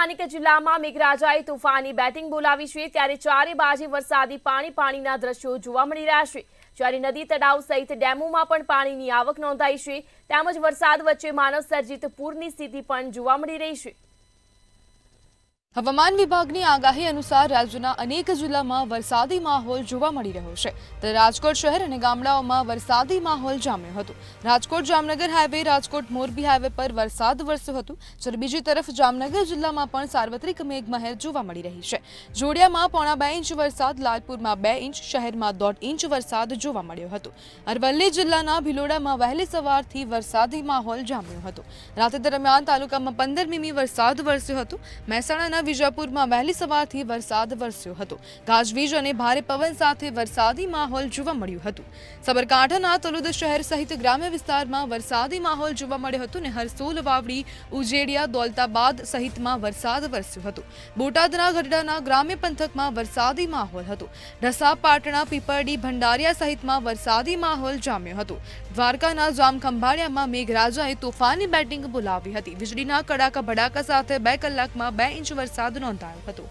સ્થાનિક જિલ્લામાં મેઘરાજાએ તોફાની બેટિંગ બોલાવી છે ત્યારે ચારે બાજુ વરસાદી પાણીના દ્રશ્યો જોવા મળી રહ્યા છે। જ્યારે નદી તળાવ સહિત ડેમોમાં પણ પાણીની આવક નોંધાઈ છે તેમજ વરસાદ વચ્ચે માનવ સર્જિત પૂરની સ્થિતિ પણ જોવા મળી રહી છે। હવામાન વિભાગની આગાહી અનુસાર રાજ્યના અનેક જિલ્લામાં વરસાદી માહોલ જોવા મળી રહ્યો છે ત્યારે રાજકોટ શહેર અને ગામડાઓમાં વરસાદી માહોલ જામ્યો હતો। રાજકોટ જામનગર હાઈવે રાજકોટ મોરબી હાઈવે પર વરસાદ વરસ્યો હતો જ્યારે બીજી તરફ જામનગર જિલ્લામાં પણ સાર્વત્રિક મેઘમહેર જોવા મળી રહી છે। જોડિયામાં 2.5 ઇંચ વરસાદ, લાલપુરમાં 2 ઇંચ, શહેરમાં 1.5 ઇંચ વરસાદ જોવા મળ્યો હતો। અરવલ્લી જિલ્લાના ભિલોડામાં વહેલી સવારથી વરસાદી માહોલ જામ્યો હતો। રાત દરમિયાન તાલુકામાં 15 મીમી વરસાદ વરસ્યો હતો। મહેસાણાના વિજાપુરમાં વહેલી સવારથી વરસાદ વરસ્યો હતો। ગાજવીજ અને ભારે પવન સાથે વરસાદી માહોલ જોવા મળ્યું હતું। સાબરકાંઠાના તલોદ શહેર સહિત ગ્રામ્ય વિસ્તારમાં વરસાદી માહોલ જોવા મળ્યો હતો અને હરસોલ, વાવડી, ઉજેડિયા, દૌલતાબાદ સહિતમાં વરસાદ વરસ્યો હતો। બોટાદના ગઢડાના ગ્રામ્ય પંથકમાં વરસાદી માહોલ હતો। ઢસા, પાટણા, પીપરડી, ભંડારિયા સહિતમાં વરસાદી માહોલ જામ્યો હતો। દ્વારકાના જામખંભાળિયામાં મેઘરાજાએ તોફાની બેટિંગ બોલાવી હતી। વીજળીના કડાકા ભડાકા સાથે 2 કલાકમાં 2 ઇંચ વરસાદ નોંધાયો હતો।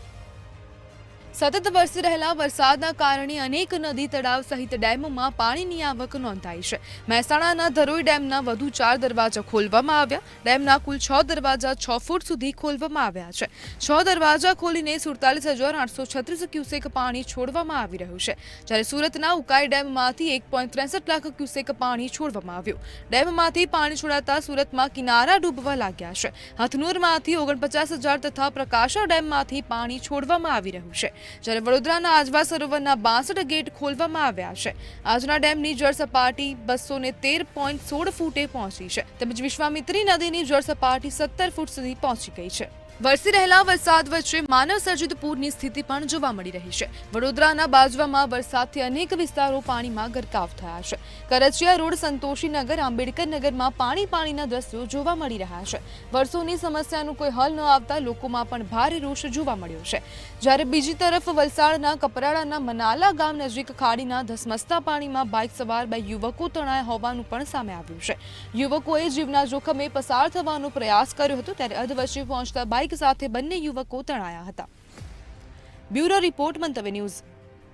સતત વરસી રહેલા વરસાદના કારણે અનેક નદી તળાવ સહિત ડેમોમાં પાણીની આવક નોંધાઈ છે। મહેસાણાના ધરોઈ ડેમના વધુ 4 દરવાજા ખોલવામાં આવ્યા। ડેમના કુલ 6 દરવાજા 6 ફૂટ સુધી ખોલવામાં આવ્યા છે। 6 દરવાજા ખોલીને 47,836 ક્યુસેક પાણી છોડવામાં આવી રહ્યું છે જ્યારે સુરતના ઉકાઈ ડેમમાંથી 1.63 લાખ ક્યુસેક પાણી છોડવામાં આવ્યું। ડેમમાંથી પાણી છોડાતા સુરતમાં કિનારા ડૂબવા લાગ્યા છે। હથનુરમાંથી 49,000 તથા પ્રકાશા ડેમમાંથી પાણી છોડવામાં આવી રહ્યું છે જ્યારે વડોદરાના આજવા સરોવરના 62 ગેટ ખોલવામાં આવ્યા છે। આજના ડેમની જળ સપાટી 213.16 ફૂટે પહોંચી છે તેમજ વિશ્વામિત્રી નદીની જળ સપાટી 17 ફૂટ સુધી પહોંચી ગઈ છે। વરસી રહેલા વરસાદ વચ્ચે માનવ સર્જિત પૂરની સ્થિતિ પણ જોવા મળી રહી છે। વડોદરાના બાજવામાં વરસાદથી અનેક વિસ્તારો પાણીમાં ગરકાવ થયા છે। કરચિયા રોડ, સંતોષીનગર, આંબેડકર નગરમાં પાણીના દ્રશ્યો જોવા મળી રહ્યા છે। વર્ષોની સમસ્યાનું કોઈ હલ ન આવતા લોકોમાં પણ ભારે રોષ જોવા મળ્યો છે। જ્યારે બીજી તરફ વલસાડના કપરાડાના મનાલા ગામ નજીક ખાડીના ધસમસતા પાણીમાં બાઇક સવાર 2 યુવકો તણાયા હોવાનું પણ સામે આવ્યું છે। યુવકોએ જીવના જોખમે પસાર થવાનો પ્રયાસ કર્યો હતો ત્યારે અધવચ્ચે પહોંચતા બાઇક સાથે બંને યુવકો તણાયા હતા। બ્યુરો રિપોર્ટ, મંતવ્ય ન્યૂઝ।